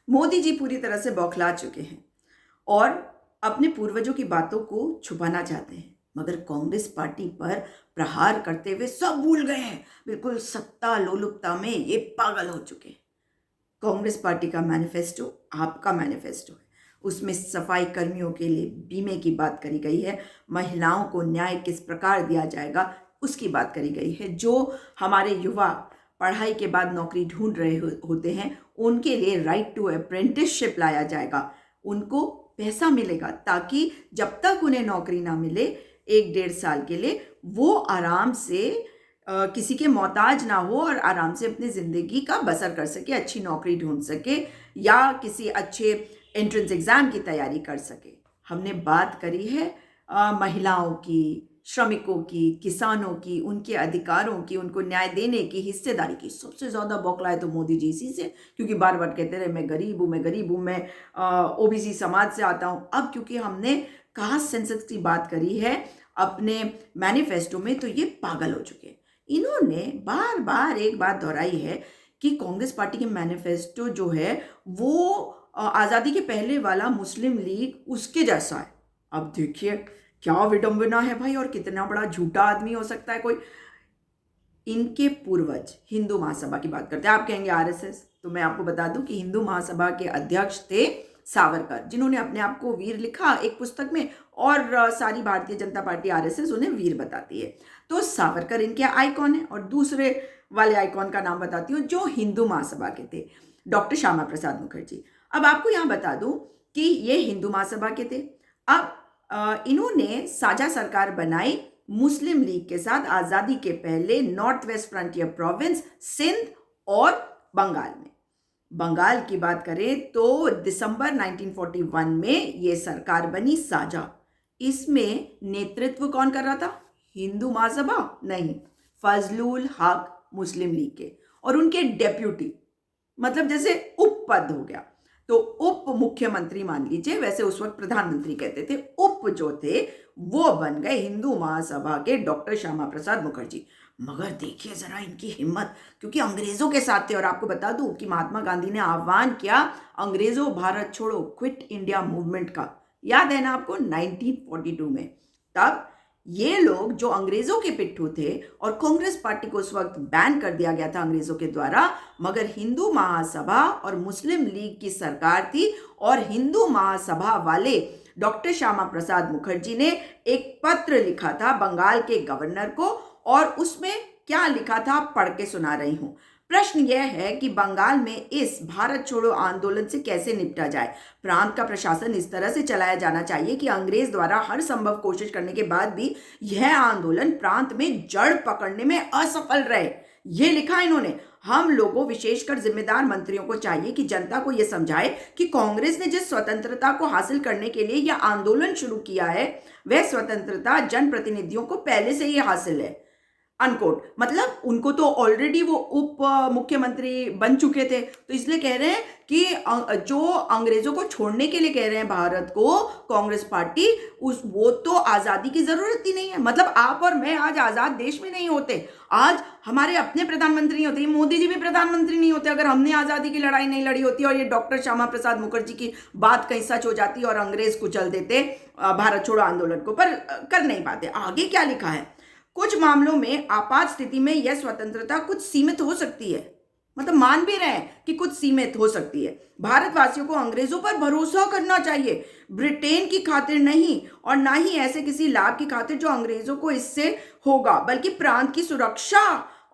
मोदी जी पूरी तरह से बौखला चुके हैं और अपने पूर्वजों की बातों को छुपाना चाहते हैं, मगर कांग्रेस पार्टी पर प्रहार करते हुए सब भूल गए हैं। बिल्कुल सत्ता लोलुपता में ये पागल हो चुके हैं। कांग्रेस पार्टी का मैनिफेस्टो आपका मैनिफेस्टो है। उसमें सफाई कर्मियों के लिए बीमे की बात करी गई है, महिलाओं को न्याय किस प्रकार दिया जाएगा उसकी बात करी गई है। जो हमारे युवा पढ़ाई के बाद नौकरी ढूंढ रहे होते हैं उनके लिए राइट टू अप्रेंटिसशिप लाया जाएगा। उनको पैसा मिलेगा ताकि जब तक उन्हें नौकरी ना मिले 1-1.5 साल के लिए वो आराम से किसी के मोहताज ना हो और आराम से अपनी ज़िंदगी का बसर कर सके, अच्छी नौकरी ढूंढ सके या किसी अच्छे एंट्रेंस एग्ज़ाम की तैयारी कर सके। हमने बात करी है महिलाओं की, श्रमिकों की, किसानों की, उनके अधिकारों की, उनको न्याय देने की, हिस्सेदारी की। सबसे ज़्यादा बौखलाए तो मोदी जी इसी से, क्योंकि बार बार कहते रहे मैं गरीब हूँ, मैं गरीब हूँ, मैं ओबीसी समाज से आता हूँ। अब क्योंकि हमने कास्ट सेंसस की बात करी है अपने मैनिफेस्टो में तो ये पागल हो चुके हैं। इन्होंने बार बार एक बात दोहराई है कि कांग्रेस पार्टी के मैनिफेस्टो जो है वो आज़ादी के पहले वाला मुस्लिम लीग उसके जैसा है। अब देखिए क्या विडंबना है भाई, और कितना बड़ा झूठा आदमी हो सकता है कोई। इनके पूर्वज हिंदू महासभा की बात करते हैं, आप कहेंगे आरएसएस, तो मैं आपको बता दूं कि हिंदू महासभा के अध्यक्ष थे सावरकर, जिन्होंने अपने आप को वीर लिखा एक पुस्तक में, और सारी भारतीय जनता पार्टी आरएसएस उन्हें वीर बताती है। तो सावरकर इनके आइकॉन है। और दूसरे वाले आइकॉन का नाम बताती हूँ जो हिंदू महासभा के थे, डॉक्टर श्यामा प्रसाद मुखर्जी। अब आपको यहाँ बता दूं कि ये हिंदू महासभा के थे। अब इन्होंने साझा सरकार बनाई मुस्लिम लीग के साथ आजादी के पहले North West Frontier Province, Sindh और बंगाल में। बंगाल की बात करें तो दिसंबर 1941 में यह सरकार बनी साझा। इसमें नेतृत्व कौन कर रहा था? हिंदू महासभा नहीं, फजलुल हक मुस्लिम लीग के, और उनके डेप्यूटी, मतलब जैसे उप पद हो गया, तो उप मुख्यमंत्री मान लीजिए, वैसे उस वक्त प्रधानमंत्री कहते थे, उप जो थे वो बन गए हिंदू महासभा के डॉक्टर श्यामा प्रसाद मुखर्जी। मगर देखिए जरा इनकी हिम्मत, क्योंकि अंग्रेजों के साथ थे। और आपको बता दूं कि महात्मा गांधी ने आह्वान किया अंग्रेजों भारत छोड़ो क्विट इंडिया मूवमेंट का, याद है ना आपको, 1942 में। तब ये लोग जो अंग्रेजों के पिट्ठू थे, और कांग्रेस पार्टी को उस वक्त बैन कर दिया गया था अंग्रेजों के द्वारा, मगर हिंदू महासभा और मुस्लिम लीग की सरकार थी, और हिंदू महासभा वाले डॉक्टर श्यामा प्रसाद मुखर्जी ने एक पत्र लिखा था बंगाल के गवर्नर को, और उसमें क्या लिखा था पढ़ के सुना रही हूं। प्रश्न यह है कि बंगाल में इस भारत छोड़ो आंदोलन से कैसे निपटा जाए। प्रांत का प्रशासन इस तरह से चलाया जाना चाहिए कि अंग्रेज द्वारा हर संभव कोशिश करने के बाद भी यह आंदोलन प्रांत में जड़ पकड़ने में असफल रहे। ये लिखा इन्होंने। हम लोगों, विशेषकर जिम्मेदार मंत्रियों को चाहिए कि जनता को यह समझाए कि कांग्रेस ने जिस स्वतंत्रता को हासिल करने के लिए यह आंदोलन शुरू किया है वह स्वतंत्रता जनप्रतिनिधियों को पहले से ही हासिल है, अनकोट। मतलब उनको तो ऑलरेडी वो उप मुख्यमंत्री बन चुके थे, तो इसलिए कह रहे हैं कि जो अंग्रेजों को छोड़ने के लिए कह रहे हैं भारत को कांग्रेस पार्टी, उस वो तो आजादी की जरूरत ही नहीं है। मतलब आप और मैं आज आजाद देश में नहीं होते, आज हमारे अपने प्रधानमंत्री नहीं होते, मोदी जी भी प्रधानमंत्री नहीं होते अगर हमने आजादी की लड़ाई नहीं लड़ी होती, और ये डॉक्टर श्यामा प्रसाद मुखर्जी की बात कहीं सच हो जाती और अंग्रेज कुचल देते भारत छोड़ो आंदोलन को, पर कर नहीं पाते। आगे क्या लिखा है, कुछ मामलों में आपात स्थिति में यह स्वतंत्रता कुछ सीमित हो सकती है। मतलब मान भी रहे हैं कि कुछ सीमित हो सकती है। भारतवासियों को अंग्रेजों पर भरोसा करना चाहिए, ब्रिटेन की खातिर नहीं, और ना ही ऐसे किसी लाभ की खातिर जो अंग्रेजों को इससे होगा, बल्कि प्रांत की सुरक्षा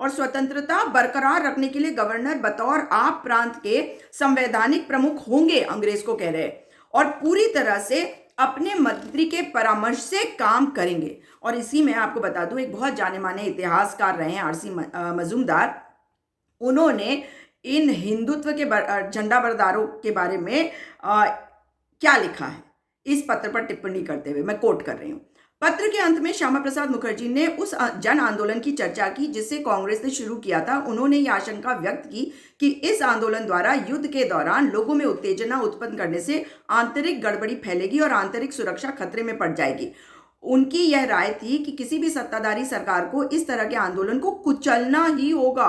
और स्वतंत्रता बरकरार रखने के लिए गवर्नर बतौर आप प्रांत के संवैधानिक प्रमुख होंगे, अंग्रेज को कह रहे हैं, और पूरी तरह से अपने मंत्री के परामर्श से काम करेंगे। और इसी में आपको बता दूं, एक बहुत जाने माने इतिहासकार रहे हैं आरसी मजूमदार, उन्होंने इन हिंदुत्व के झंडा बरदारों के बारे में क्या लिखा है इस पत्र पर टिप्पणी करते हुए, मैं कोट कर रही हूं। पत्र के अंत में श्यामा प्रसाद मुखर्जी ने उस जन आंदोलन की चर्चा की जिसे कांग्रेस ने शुरू किया था। उन्होंने यह आशंका व्यक्त की कि इस आंदोलन द्वारा युद्ध के दौरान लोगों में उत्तेजना उत्पन्न करने से आंतरिक गड़बड़ी फैलेगी और आंतरिक सुरक्षा खतरे में पड़ जाएगी। उनकी यह राय थी कि किसी भी सत्ताधारी सरकार को इस तरह के आंदोलन को कुचलना ही होगा,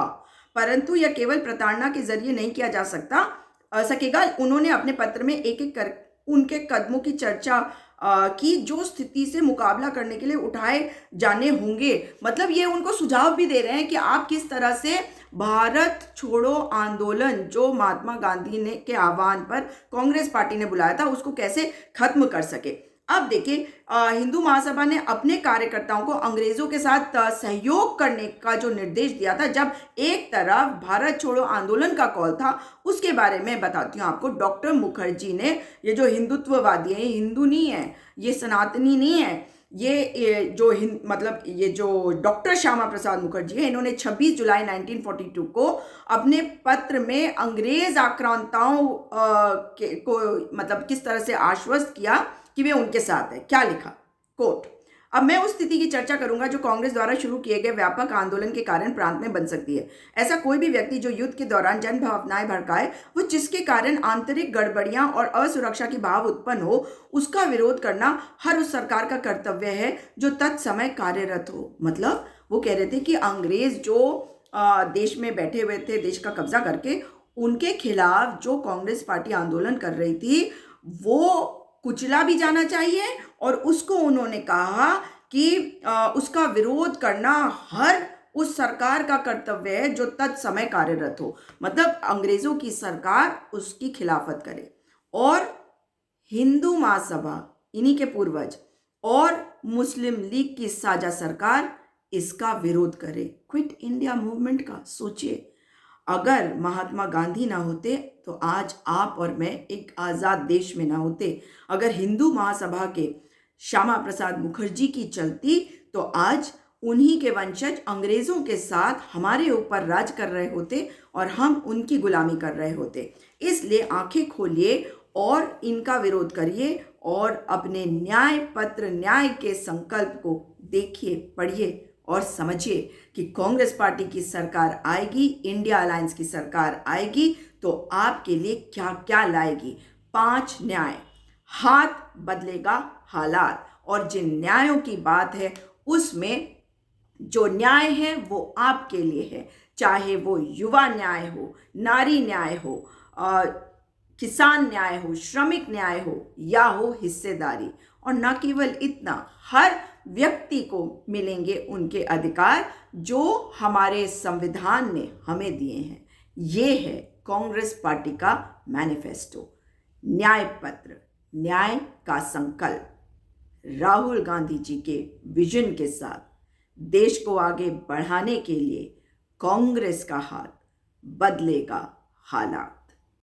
परंतु यह केवल प्रताड़ना के जरिए नहीं किया जा सकता। सकेगा। उन्होंने अपने पत्र में एक एक कर उनके कदमों की चर्चा की जो स्थिति से मुकाबला करने के लिए उठाए जाने होंगे। मतलब ये उनको सुझाव भी दे रहे हैं कि आप किस तरह से भारत छोड़ो आंदोलन जो महात्मा गांधी ने के आह्वान पर कांग्रेस पार्टी ने बुलाया था उसको कैसे खत्म कर सके। अब देखिए, हिंदू महासभा ने अपने कार्यकर्ताओं को अंग्रेजों के साथ सहयोग करने का जो निर्देश दिया था, जब एक तरफ भारत छोड़ो आंदोलन का कॉल था, उसके बारे में बताती हूँ आपको। डॉक्टर मुखर्जी ने, ये जो हिंदुत्ववादी है, हिंदू नहीं है, ये सनातनी नहीं है, ये जो मतलब ये जो डॉक्टर श्यामा प्रसाद मुखर्जी है, इन्होंने 26 जुलाई 1942 को अपने पत्र में अंग्रेज आक्रांताओं को मतलब किस तरह से आश्वस्त किया कि वे उनके साथ है। क्या लिखा, कोट, अब मैं उस स्थिति की चर्चा करूंगा जो कांग्रेस द्वारा शुरू किए गए व्यापक आंदोलन के कारण प्रांत में बन सकती है। ऐसा कोई भी व्यक्ति जो युद्ध के दौरान जन भावनाएं भड़काए, वो जिसके कारण आंतरिक गड़बड़ियां और असुरक्षा की भाव उत्पन्न हो, उसका विरोध करना हर उस सरकार का कर्तव्य है जो तत्समय कार्यरत हो। मतलब वो कह रहे थे कि अंग्रेज जो देश में बैठे हुए थे, देश का कब्जा करके, उनके खिलाफ जो कांग्रेस पार्टी आंदोलन कर रही थी वो कुचला भी जाना चाहिए, और उसको उन्होंने कहा कि उसका विरोध करना हर उस सरकार का कर्तव्य है जो तत्समय कार्यरत हो। मतलब अंग्रेजों की सरकार उसकी खिलाफत करे, और हिंदू महासभा, इन्हीं के पूर्वज, और मुस्लिम लीग की साझा सरकार इसका विरोध करे। क्विट इंडिया मूवमेंट का सोचिए, अगर महात्मा गांधी ना होते तो आज आप और मैं एक आज़ाद देश में ना होते। अगर हिंदू महासभा के श्यामा प्रसाद मुखर्जी की चलती तो आज उन्हीं के वंशज अंग्रेज़ों के साथ हमारे ऊपर राज कर रहे होते और हम उनकी गुलामी कर रहे होते। इसलिए आंखें खोलिए और इनका विरोध करिए, और अपने न्याय पत्र, न्याय के संकल्प को देखिए, पढ़िए और समझिए कि कांग्रेस पार्टी की सरकार आएगी, इंडिया अलायंस की सरकार आएगी तो आपके लिए क्या क्या लाएगी। 5 न्याय, हाथ बदलेगा हालात, और जिन न्यायों की बात है उसमें जो न्याय है वो आपके लिए है, चाहे वो युवा न्याय हो, नारी न्याय हो, किसान न्याय हो, श्रमिक न्याय हो, या हो हिस्सेदारी। और न केवल इतना, हर व्यक्ति को मिलेंगे उनके अधिकार जो हमारे संविधान ने हमें दिए हैं। ये है कांग्रेस पार्टी का मैनिफेस्टो, न्याय पत्र, न्याय का संकल्प। राहुल गांधी जी के विजन के साथ देश को आगे बढ़ाने के लिए कांग्रेस का हाथ बदलेगा हालात।